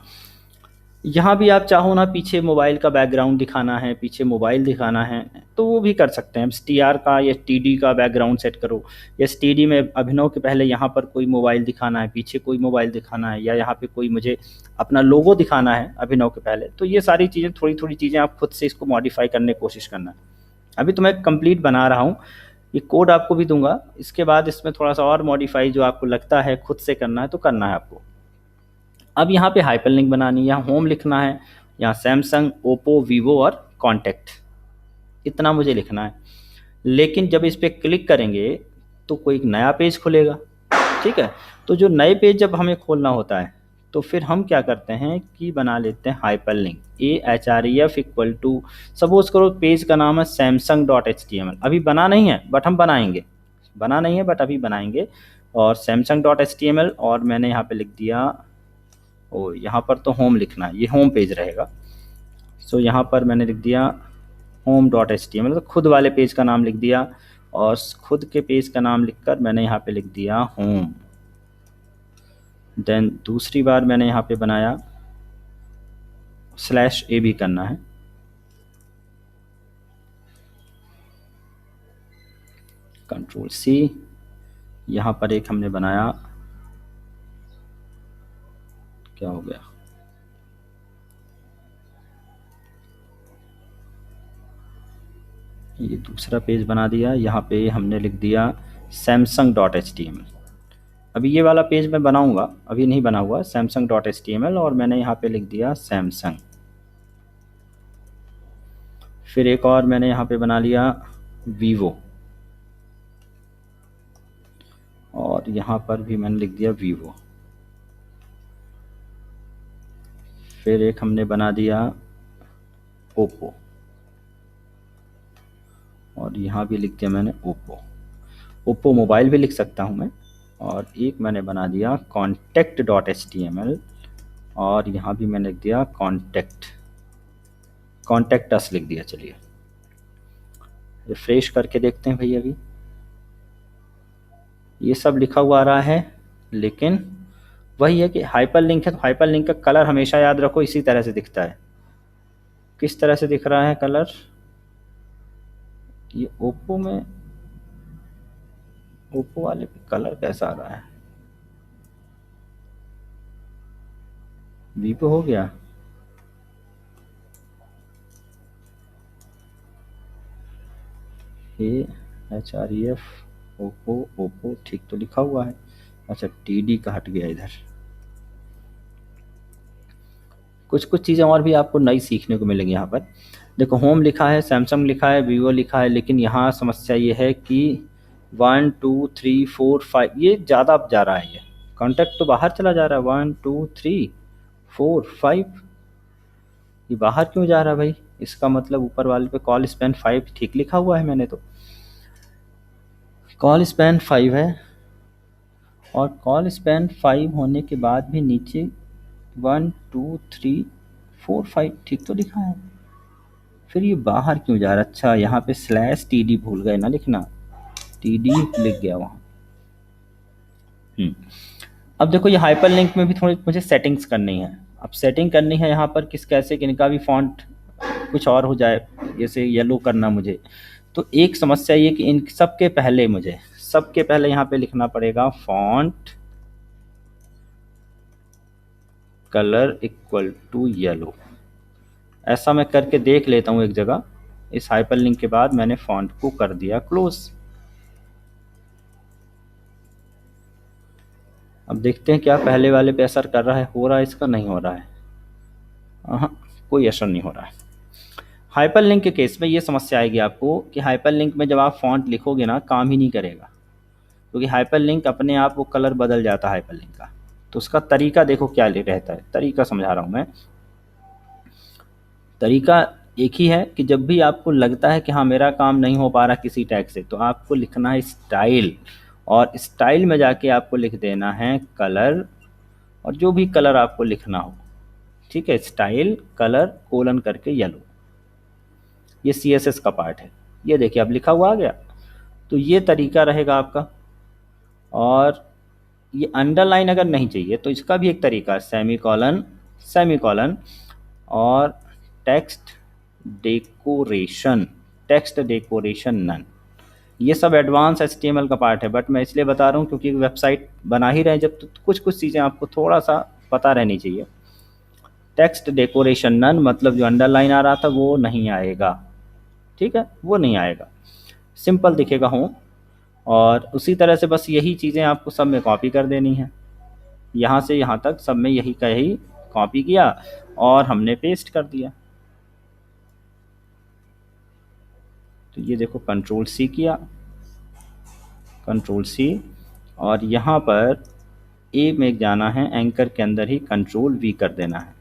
यहाँ भी आप चाहो ना पीछे मोबाइल का बैकग्राउंड दिखाना है, पीछे मोबाइल दिखाना है, तो वो भी कर सकते हैं। TR का या TD का बैकग्राउंड सेट करो, या TD में अभिनव के पहले यहाँ पर कोई मोबाइल दिखाना है, पीछे कोई मोबाइल दिखाना है, या यहाँ पे कोई मुझे अपना लोगो दिखाना है अभिनव के पहले, तो ये सारी चीज़ें थोड़ी थोड़ी चीज़ें आप खुद से इसको मॉडिफाई करने की कोशिश करना है। अभी तो मैं कंप्लीट बना रहा हूँ, ये कोड आपको भी दूंगा, इसके बाद इसमें थोड़ा सा और मॉडिफाई जो आपको लगता है खुद से करना है तो करना है आपको। अब यहाँ पे हाइपरलिंक बनानी है, यहाँ होम लिखना है, यहाँ सैमसंग, ओप्पो, वीवो और कॉन्टैक्ट, इतना मुझे लिखना है। लेकिन जब इस पर क्लिक करेंगे तो कोई एक नया पेज खुलेगा, ठीक है। तो जो नए पेज जब हमें खोलना होता है तो फिर हम क्या करते हैं कि बना लेते हैं hyperlink, AHREF equal to, suppose करो पेज का नाम है samsung.html, अभी बना नहीं है बट हम बनाएंगे, बना नहीं है बट अभी बनाएंगे, और samsung.html, और मैंने यहाँ पे लिख दिया, ओ यहाँ पर तो होम लिखना है, ये होम पेज रहेगा। सो यहाँ पर मैंने लिख दिया home.html, तो खुद वाले पेज का नाम लिख दिया, और खुद के पेज का नाम लिखकर मैंने यहाँ पे लिख दिया होम। देन दूसरी बार मैंने यहाँ पे बनाया /A भी करना है, Ctrl+C, यहाँ पर एक हमने बनाया, क्या हो गया, ये दूसरा पेज बना दिया। यहाँ पे हमने लिख दिया samsung.html। अभी ये वाला पेज मैं बनाऊंगा, अभी नहीं बना हुआ, samsung.html, और मैंने यहाँ पे लिख दिया सैमसंग। फिर एक और मैंने यहाँ पे बना लिया वीवो, और यहाँ पर भी मैंने लिख दिया वीवो। फिर एक हमने बना दिया ओप्पो, और यहाँ भी लिख दिया मैंने ओप्पो। ओप्पो मोबाइल भी लिख सकता हूँ मैं। और एक मैंने बना दिया contact.html, और यहाँ भी मैंने लिख दिया कॉन्टैक्ट अस लिख दिया। चलिए रिफ्रेश करके देखते हैं भाई। अभी ये सब लिखा हुआ आ रहा है, लेकिन वही है कि हाइपरलिंक है, तो हाइपरलिंक का कलर हमेशा याद रखो इसी तरह से दिखता है। किस तरह से दिख रहा है कलर? ये ओप्पो में, ओप्पो वाले पे कलर कैसा आ रहा है? वीवो हो गया। AHREF ओप्पो, ओप्पो ठीक तो लिखा हुआ है। अच्छा TD का हट गया इधर। कुछ कुछ चीज़ें और भी आपको नई सीखने को मिलेंगी यहाँ पर। देखो होम लिखा है, सैमसंग लिखा है, वीवो लिखा है, लेकिन यहाँ समस्या ये है कि 1 2 3 4 5 ये ज़्यादा जा रहा है। ये कॉन्टैक्ट तो बाहर चला जा रहा है, 1 2 3 4 5, ये बाहर क्यों जा रहा है भाई? इसका मतलब ऊपर वाले पे कॉल स्पैन 5 ठीक लिखा हुआ है मैंने तो। कॉल स्पैन 5 है, और कॉल स्पैन 5 होने के बाद भी नीचे 1 2 3 4 5 ठीक तो लिखा है। फिर ये बाहर क्यों जा रहा है? अच्छा यहाँ पे /TD भूल गए ना लिखना, TD लिख गया वहाँ। अब देखो ये हाइपरलिंक में भी थोड़ी मुझे सेटिंग्स करनी है। अब सेटिंग करनी है यहाँ पर किस कैसे कि इनका भी फॉन्ट कुछ और हो जाए, जैसे येलो करना मुझे। तो एक समस्या ये कि इन सबके पहले यहाँ पे लिखना पड़ेगा font colour equal to yellow. ऐसा मैं करके देख लेता हूँ एक जगह। इस हाइपरलिंक के बाद मैंने फॉन्ट को कर दिया क्लोज। अब देखते हैं क्या पहले वाले पे असर कर रहा है, हो रहा है इसका? नहीं हो रहा है, हाँ कोई असर नहीं हो रहा है। हाइपरलिंक के केस में ये समस्या आएगी आपको कि हाइपरलिंक में जब आप फॉन्ट लिखोगे ना काम ही नहीं करेगा, क्योंकि हाइपरलिंक अपने आप वो कलर बदल जाता है हाइपरलिंक का। तो उसका तरीका देखो क्या रहता है, तरीका समझा रहा हूँ मैं। तरीका एक ही है कि जब भी आपको लगता है कि हाँ मेरा काम नहीं हो पा रहा किसी टैग से, तो आपको लिखना है स्टाइल, और स्टाइल में जाके आपको लिख देना है कलर, और जो भी कलर आपको लिखना हो, ठीक है, स्टाइल कलर कोलन करके येलो। ये CSS का पार्ट है। ये देखिए अब लिखा हुआ आ गया। तो ये तरीका रहेगा आपका। और ये अंडरलाइन अगर नहीं चाहिए तो इसका भी एक तरीका है, सेमीकॉलन सेमीकॉलन और text decoration, text decoration none. ये सब एडवांस HTML का पार्ट है, बट मैं इसलिए बता रहा हूँ क्योंकि वेबसाइट बना ही रहे हैं जब, तो कुछ कुछ चीज़ें आपको थोड़ा सा पता रहनी चाहिए। टेक्स्ट डेकोरेशन नन मतलब जो अंडरलाइन आ रहा था वो नहीं आएगा, ठीक है, वो नहीं आएगा, सिंपल दिखेगा होम। और उसी तरह से बस यही चीज़ें आपको सब में कॉपी कर देनी है, यहाँ से यहाँ तक सब में यही का यही कॉपी किया और हमने पेस्ट कर दिया। तो ये देखो Ctrl+C किया, Ctrl+C, और यहाँ पर ए में जाना है, एंकर के अंदर ही Ctrl+V कर देना है।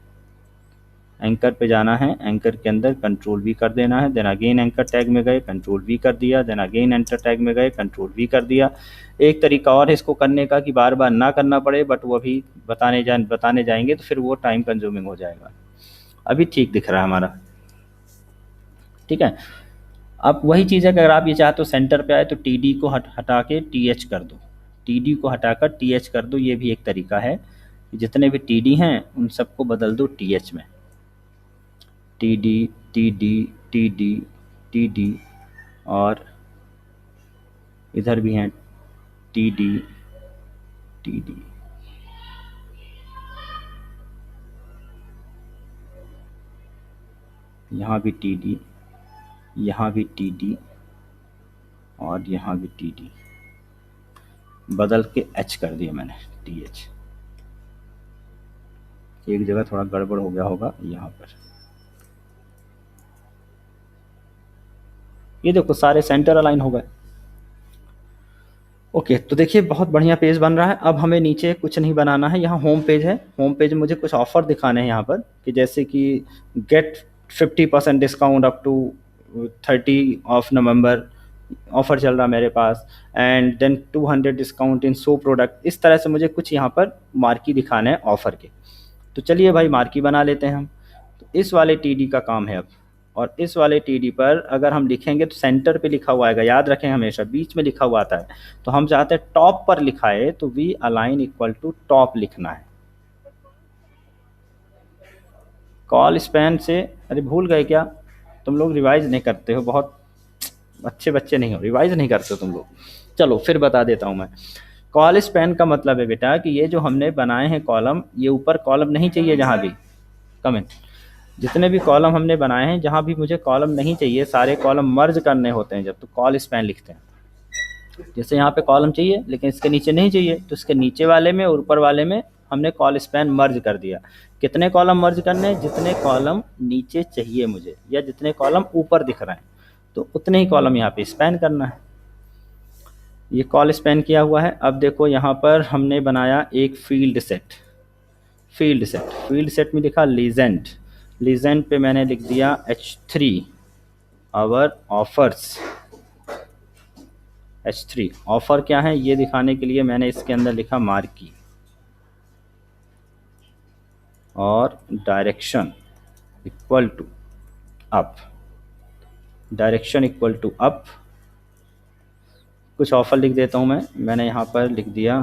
एंकर पे जाना है, एंकर के अंदर Ctrl+V कर देना है, देन अगेन एंकर टैग में गए Ctrl+V कर दिया, देन अगेन एंटर टैग में गए Ctrl+V कर दिया। एक तरीका और है इसको करने का कि बार बार ना करना पड़े, बट वो अभी बताने जाएंगे तो फिर वो टाइम कंज्यूमिंग हो जाएगा। अभी ठीक दिख रहा है हमारा, ठीक है। अब वही चीज़ है कि अगर आप ये चाहते हो सेंटर पे आए तो TD को हटा के TH कर दो, TD को हटाकर TH कर दो। ये भी एक तरीका है, जितने भी TD हैं उन सबको बदल दो TH में, TD TD TD TD, और इधर भी हैं TD TD। यहाँ भी TD, यहाँ भी TD, और यहाँ भी TD बदल के H कर दिया मैंने, TH। एक जगह थोड़ा गड़बड़ हो गया होगा यहाँ पर। ये देखो सारे सेंटर अलाइन हो गए। ओके, तो देखिए बहुत बढ़िया पेज बन रहा है। अब हमें नीचे कुछ नहीं बनाना है, यहाँ होम पेज है। होम पेज में मुझे कुछ ऑफ़र दिखाने हैं यहाँ पर, कि जैसे कि get 50% discount up to 30 offer चल रहा मेरे पास, and then 200 discount in so product. इस तरह से मुझे कुछ यहाँ पर मार्की दिखाने हैं ऑफ़र के। तो चलिए भाई मार्की बना लेते हैं हम। तो इस वाले TD का काम है अब, और इस वाले TD पर अगर हम लिखेंगे तो सेंटर पे लिखा हुआ आएगा, याद रखें हमेशा बीच में लिखा हुआ आता है। तो हम चाहते हैं टॉप पर लिखा है, तो v align equal to top लिखना है। कॉल स्पैन से, अरे भूल गए क्या तुम लोग? रिवाइज नहीं करते हो, बहुत अच्छे बच्चे नहीं हो, रिवाइज नहीं करते हो तुम लोग। चलो फिर बता देता हूँ मैं। कॉल स्पैन का मतलब है बेटा कि ये जो हमने बनाए हैं कॉलम, ये ऊपर कॉलम नहीं चाहिए जहाँ भी, कमेंट, जितने भी कॉलम हमने बनाए हैं जहाँ भी मुझे कॉलम नहीं चाहिए, सारे कॉलम मर्ज करने होते हैं जब, तो कॉल स्पैन लिखते हैं। जैसे यहाँ पे कॉलम चाहिए लेकिन इसके नीचे नहीं चाहिए, तो इसके नीचे वाले में और ऊपर वाले में हमने कॉल स्पैन मर्ज कर दिया। कितने कॉलम मर्ज करने हैं? जितने कॉलम नीचे चाहिए मुझे, या जितने कॉलम ऊपर दिख रहे हैं, तो उतने ही कॉलम यहाँ पे स्पैन करना है। ये कॉल स्पैन किया हुआ है। अब देखो यहाँ पर हमने बनाया एक फील्ड सेट। फील्ड सेट में लिखा लीजेंड। लीजेंड पे मैंने लिख दिया H3 our offers. H3 offer क्या है ये दिखाने के लिए मैंने इसके अंदर लिखा मार्की, और direction equal to up. Direction equal to up. कुछ ऑफ़र लिख देता हूँ मैंने यहाँ पर लिख दिया।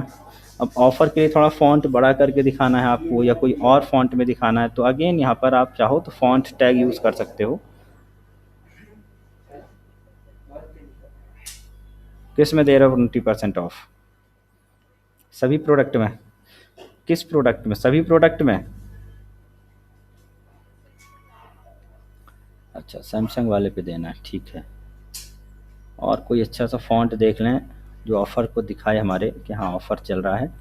अब ऑफ़र के लिए थोड़ा फ़ॉन्ट बड़ा करके दिखाना है आपको, या कोई और फ़ॉन्ट में दिखाना है, तो अगेन यहाँ पर आप चाहो तो फ़ॉन्ट टैग यूज़ कर सकते हो। किस में दे रहा हो 20% ऑफ? सभी प्रोडक्ट में? किस प्रोडक्ट में? सभी प्रोडक्ट में। अच्छा, सैमसंग वाले पे देना है, ठीक है। और कोई अच्छा सा फ़ॉन्ट देख लें जो ऑफ़र को दिखाए हमारे कि हाँ ऑफ़र चल रहा है।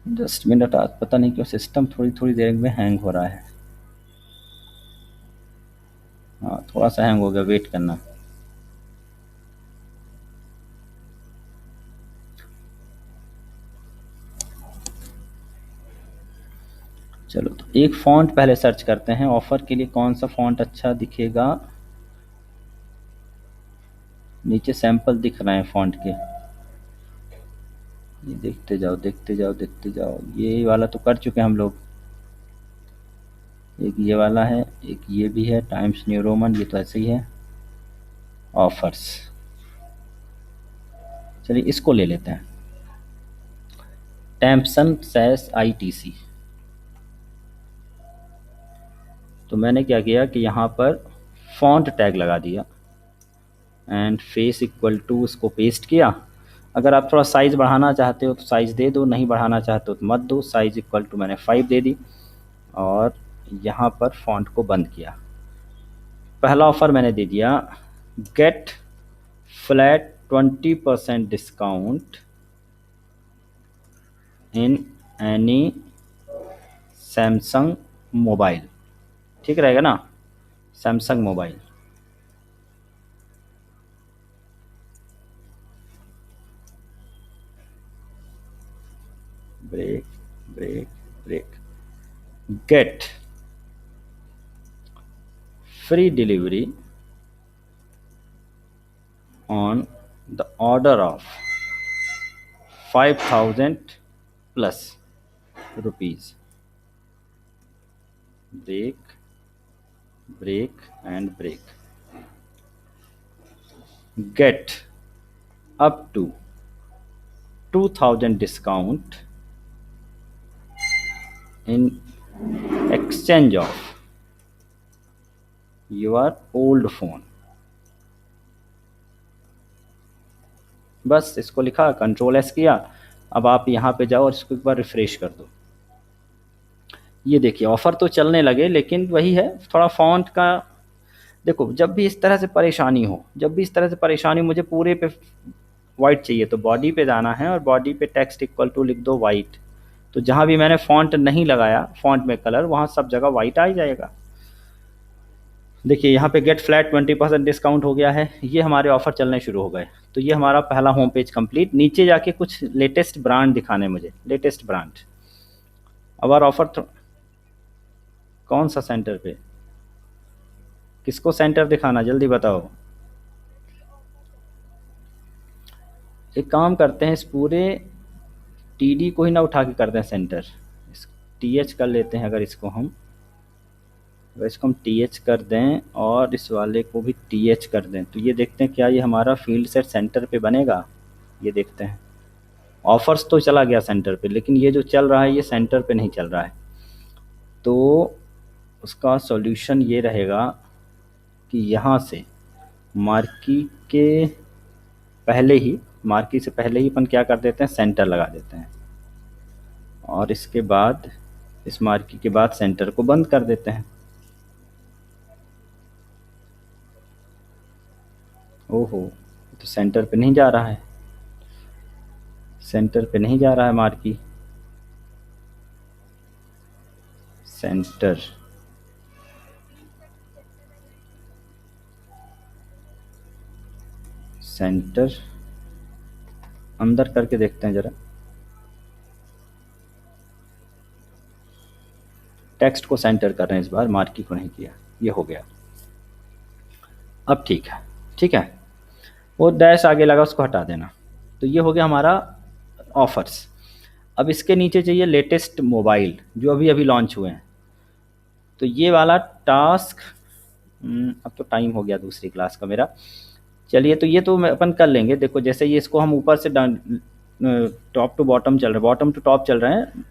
जस्ट मिनट, आज पता नहीं क्यों सिस्टम थोड़ी देर में हैंग हो रहा है। हाँ थोड़ा सा हैंग हो गया, वेट करना। चलो तो एक फ़ॉन्ट पहले सर्च करते हैं, ऑफ़र के लिए कौन सा फ़ॉन्ट अच्छा दिखेगा। नीचे सैंपल दिख रहे हैं फ़ॉन्ट के, ये देखते जाओ देखते जाओ देखते जाओ। ये वाला तो कर चुके हैं हम लोग, एक ये वाला है, एक ये भी है, टाइम्स न्यू रोमन, ये तो ऐसे ही है। ऑफर्स, चलिए इसको ले लेते हैं, टैम्पसन सैस ITC। तो मैंने क्या किया कि यहाँ पर फ़ॉन्ट टैग लगा दिया, एंड फेस इक्वल टू, इसको पेस्ट किया। अगर आप थोड़ा साइज़ बढ़ाना चाहते हो तो साइज़ दे दो, नहीं बढ़ाना चाहते हो तो मत दो। साइज़ इक्वल टू मैंने 5 दे दी, और यहाँ पर फ़ॉन्ट को बंद किया। पहला ऑफ़र मैंने दे दिया, get flat 20% discount in any Samsung mobile. ठीक रहेगा ना, Samsung mobile. Break break break. Get free delivery on the order of 5000 plus rupees. Break break and break. Get up to 2000 discount in exchange of your old phone. बस इसको लिखा, Ctrl+S किया। अब आप यहाँ पे जाओ और इसको एक बार रिफ़्रेश कर दो। ये देखिए ऑफ़र तो चलने लगे, लेकिन वही है, थोड़ा फ़ॉन्ट का देखो जब भी इस तरह से परेशानी हो, मुझे पूरे पे वाइट चाहिए, तो बॉडी पे जाना है और बॉडी पे टेक्स्ट इक्वल टू लिख दो वाइट। तो जहाँ भी मैंने फॉन्ट नहीं लगाया, फॉन्ट में कलर, वहाँ सब जगह वाइट आ ही जाएगा। देखिए यहाँ पे गेट फ्लैट 20% डिस्काउंट हो गया है, ये हमारे ऑफर चलने शुरू हो गए। तो ये हमारा पहला होम पेज कंप्लीट। नीचे जाके कुछ लेटेस्ट ब्रांड दिखाने मुझे, लेटेस्ट ब्रांड। अब और ऑफर तो कौन सा सेंटर पे, किसको सेंटर दिखाना, जल्दी बताओ। एक काम करते हैं, इस पूरे टीडी को ही ना उठा के करते हैं सेंटर, टीएच कर लेते हैं। अगर इसको हम टीएच कर दें और इस वाले को भी टीएच कर दें, तो ये देखते हैं क्या ये हमारा फील्ड सेट सेंटर पे बनेगा। ये देखते हैं, ऑफर्स तो चला गया सेंटर पे, लेकिन ये जो चल रहा है ये सेंटर पे नहीं चल रहा है। तो उसका सॉल्यूशन ये रहेगा कि यहाँ से मार्की के मार्की से पहले ही अपन क्या कर देते हैं, सेंटर लगा देते हैं, और इसके बाद इस मार्की के बाद सेंटर को बंद कर देते हैं। ओहो, तो सेंटर पे नहीं जा रहा है, मार्की सेंटर। अंदर करके देखते हैं जरा, टेक्स्ट को सेंटर कर रहे हैं इस बार, मार्की को नहीं किया। ये हो गया, अब ठीक है, वो डैश आगे लगा उसको हटा देना। तो ये हो गया हमारा ऑफर्स। अब इसके नीचे चाहिए लेटेस्ट मोबाइल जो अभी अभी लॉन्च हुए हैं। तो ये वाला टास्क, अब तो टाइम हो गया दूसरी क्लास का मेरा। चलिए, तो ये तो अपन कर लेंगे। देखो जैसे ये इसको हम ऊपर से टॉप टू बॉटम चल रहे हैं, बॉटम टू टॉप चल रहे हैं,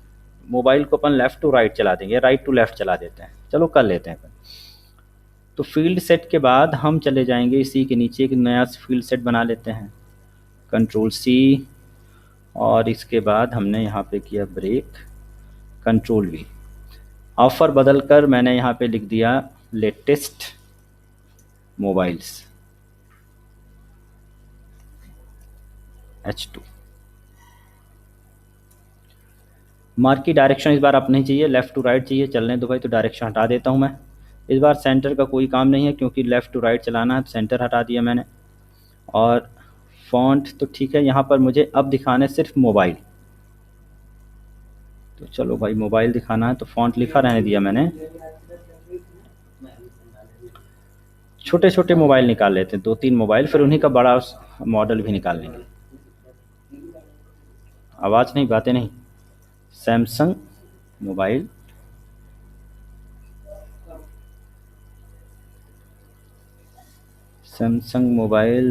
मोबाइल को अपन लेफ़्ट टू राइट चला देंगे, राइट टू लेफ़्ट चला देते हैं। चलो कर लेते हैं अपन। तो फील्ड सेट के बाद हम चले जाएंगे, इसी के नीचे एक नया फील्ड सेट बना लेते हैं, कंट्रोल सी, और इसके बाद हमने यहाँ पे किया ब्रेक, कंट्रोल वी। ऑफ़र बदल कर मैंने यहाँ पे लिख दिया लेटेस्ट मोबाइल्स H2। मार्क की डायरेक्शन इस बार अप नहीं चाहिए, लेफ़्ट टू राइट चाहिए। चलने दो भाई, तो डायरेक्शन हटा देता हूँ मैं। इस बार सेंटर का कोई काम नहीं है, क्योंकि लेफ़्ट टू राइट चलाना है, तो सेंटर हटा दिया मैंने। और फॉन्ट तो ठीक है, यहाँ पर मुझे अब दिखाना है सिर्फ मोबाइल। तो चलो भाई, मोबाइल दिखाना है तो फॉन्ट लिखा रहने दिया मैंने। छोटे छोटे मोबाइल निकाल लेते हैं, 2-3 मोबाइल, फिर उन्हीं का बड़ा मॉडल भी निकाल लेंगे। आवाज़ नहीं, बातें नहीं। सैमसंग मोबाइल,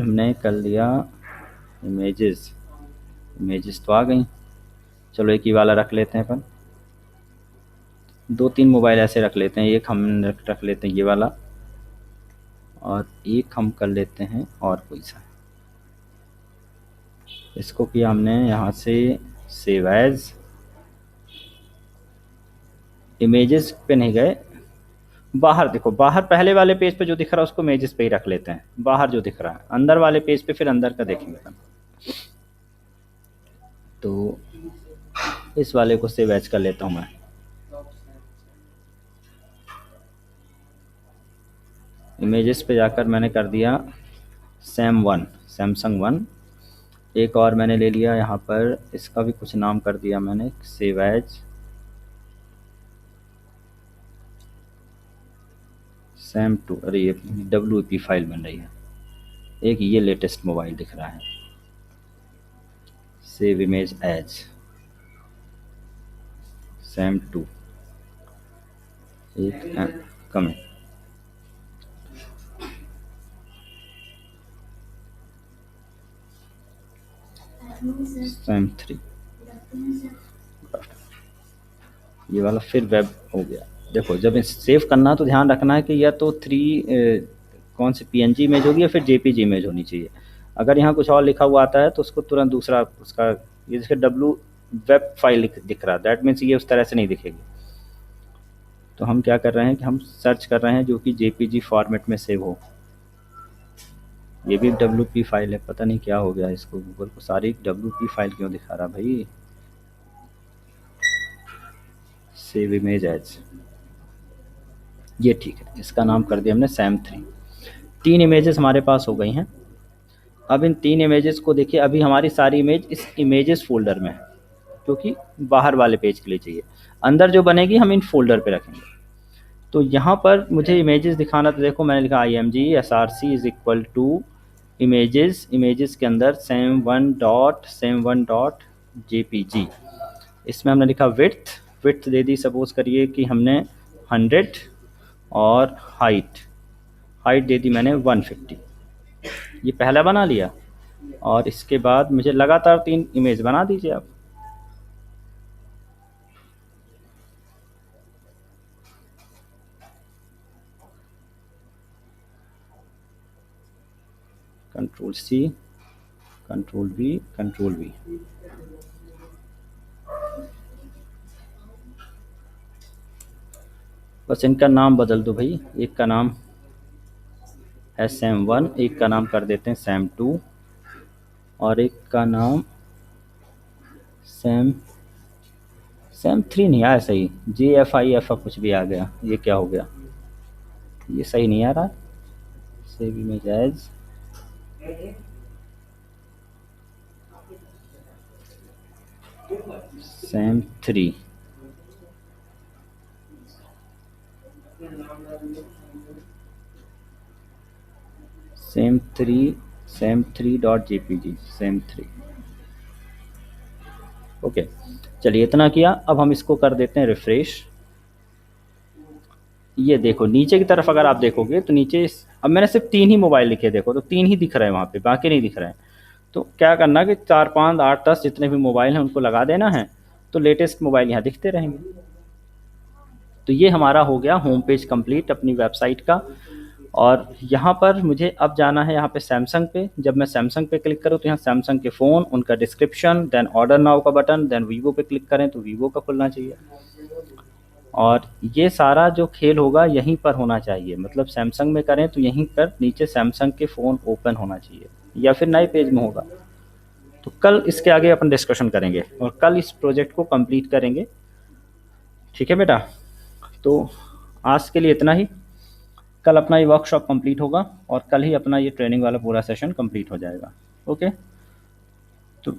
हमने कर लिया। इमेजेस तो आ गई। चलो एक ही वाला रख लेते हैं अपन, 2-3 मोबाइल ऐसे रख लेते हैं। एक हम रख लेते हैं ये वाला, और एक हम कर लेते हैं और कोई सा। इसको किया हमने यहाँ से सेव एज, इमेजेस पे नहीं गए, बाहर देखो, बाहर पहले वाले पेज पे जो दिख रहा है उसको इमेजेस पे ही रख लेते हैं, बाहर जो दिख रहा है। अंदर वाले पेज पे फिर अंदर का देखेंगे अपन। तो इस वाले को सेव एज कर लेता हूँ मैं। इमेजेस पे जाकर मैंने कर दिया सैमसंग 1। एक और मैंने ले लिया यहाँ पर, इसका भी कुछ नाम कर दिया मैंने, सेव एज सैम 2। अरे ये WP फाइल बन रही है। एक ये लेटेस्ट मोबाइल दिख रहा है, सेव इमेज एज सैम 2। एक कमेंट, सैम 3। ये वाला फिर वेब हो गया। देखो जब सेव करना तो ध्यान रखना है कि या तो कौन सी PNG इमेज होगी या फिर JPG इमेज होनी चाहिए। अगर यहाँ कुछ और लिखा हुआ आता है तो उसको तुरंत दूसरा उसका, ये जैसे W वेब फाइल दिख रहा है, दैट मीन्स ये उस तरह से नहीं दिखेगी। तो हम क्या कर रहे हैं कि हम सर्च कर रहे हैं जो कि जेपीजी फॉर्मेट में सेव हो। ये भी डब्ल्यूपी फाइल है, पता नहीं क्या हो गया इसको, गूगल को सारी डब्ल्यूपी फाइल क्यों दिखा रहा भाई। सेव इमेज एज, ये ठीक है, इसका नाम कर दिया हमने सैम 3। 3 इमेजेस हमारे पास हो गई हैं। अब इन 3 इमेजेस को देखिए, अभी हमारी सारी इमेज इस इमेजेस फोल्डर में है, क्योंकि बाहर वाले पेज के लिए चाहिए। अंदर जो बनेगी हम इन फोल्डर पे रखेंगे। तो यहाँ पर मुझे इमेजेस दिखाना, तो देखो मैंने लिखा img_src इमेजेस, इमेजेस के अंदर sam1.jpg। इसमें हमने लिखा विड्थ, विड्थ दे दी सपोज करिए कि हमने 100, और हाइट, हाइट दे दी मैंने 150। ये पहला बना लिया, और इसके बाद मुझे लगातार 3 इमेज बना दीजिए आप। Ctrl+C, Ctrl+V, Ctrl+V। बस इनका नाम बदल दो भाई, एक का नाम है sam1, एक का नाम कर देते हैं sam2, और एक का नाम sam3 नहीं आया सही, JFIF कुछ भी आ गया, ये क्या हो गया, ये सही नहीं आ रहा। Save image as, sam3, sam3.jpg, sam3। Okay, चलिए इतना किया। अब हम इसको कर देते हैं रिफ्रेश। ये देखो नीचे की तरफ अगर आप देखोगे तो नीचे अब मैंने सिर्फ 3 ही मोबाइल लिखे, देखो तो 3 ही दिख रहे हैं वहाँ पे, बाकी नहीं दिख रहे हैं। तो क्या करना कि 4, 5, 8, 10 जितने भी मोबाइल हैं उनको लगा देना है, तो लेटेस्ट मोबाइल यहाँ दिखते रहेंगे। तो ये हमारा हो गया होम पेज कंप्लीट अपनी वेबसाइट का। और यहाँ पर मुझे अब जाना है यहाँ पे सैमसंग पे। जब मैं सैमसंग पे क्लिक करूँ तो यहाँ सैमसंग के फ़ोन, उनका डिस्क्रिप्शन, देन ऑर्डर नाउ का बटन, देन वीवो पे क्लिक करें तो वीवो का खुलना चाहिए। और ये सारा जो खेल होगा यहीं पर होना चाहिए, मतलब सैमसंग में करें तो यहीं पर नीचे सैमसंग के फ़ोन ओपन होना चाहिए, या फिर नए पेज में होगा। तो कल इसके आगे अपन डिस्कशन करेंगे और कल इस प्रोजेक्ट को कंप्लीट करेंगे, ठीक है बेटा। तो आज के लिए इतना ही, कल अपना ये वर्कशॉप कंप्लीट होगा और कल ही अपना ये ट्रेनिंग वाला पूरा सेशन कंप्लीट हो जाएगा। ओके, तो